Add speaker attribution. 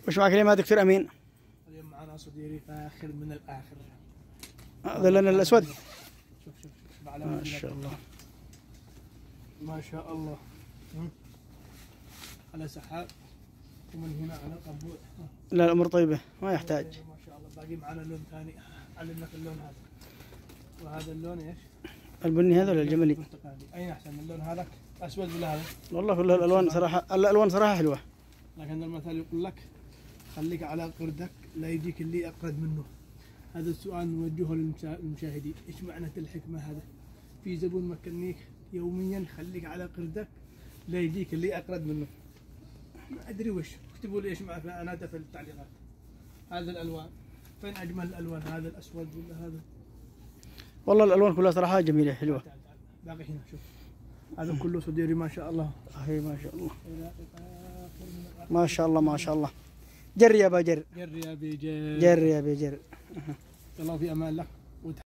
Speaker 1: وش معك اليوم يا دكتور امين؟
Speaker 2: اليوم معنا صديري فاخر من الاخر.
Speaker 1: هذا اللون الاسود.
Speaker 2: شوف على
Speaker 1: ما شاء الله
Speaker 2: ما شاء الله. على سحاب ومن هنا على قبول.
Speaker 1: لا الامور طيبه ما يحتاج.
Speaker 2: ما شاء الله. باقي معنا لون ثاني اعلم لك اللون هذا. وهذا اللون ايش؟
Speaker 1: البني هذا ولا الجملي؟
Speaker 2: برتقالي. اين احسن اللون هذا اسود ولا هذا؟
Speaker 1: والله كلها الالوان صراحه، الالوان صراحه حلوه.
Speaker 2: لكن المثل يقول لك خليك على قردك لا يجيك اللي اقرد منه. هذا السؤال نوجهه للمشاهدين، ايش معنى الحكمه هذا؟ في زبون مكنيك يوميا خليك على قردك لا يجيك اللي اقرد منه. ما ادري وش، اكتبوا لي ايش معنى انا في التعليقات. هذا الالوان، فين اجمل الالوان؟ هذا الاسود ولا هذا؟
Speaker 1: والله الالوان كلها صراحه جميله حلوه.
Speaker 2: باقي هنا شوف، هذا كله صديري ما شاء الله.
Speaker 1: هي ما شاء الله ما شاء الله ما شاء الله. جر يا ابا جر.
Speaker 2: جر يا ابي جر.
Speaker 1: جر يا ابي جر.
Speaker 2: الله في امان لك.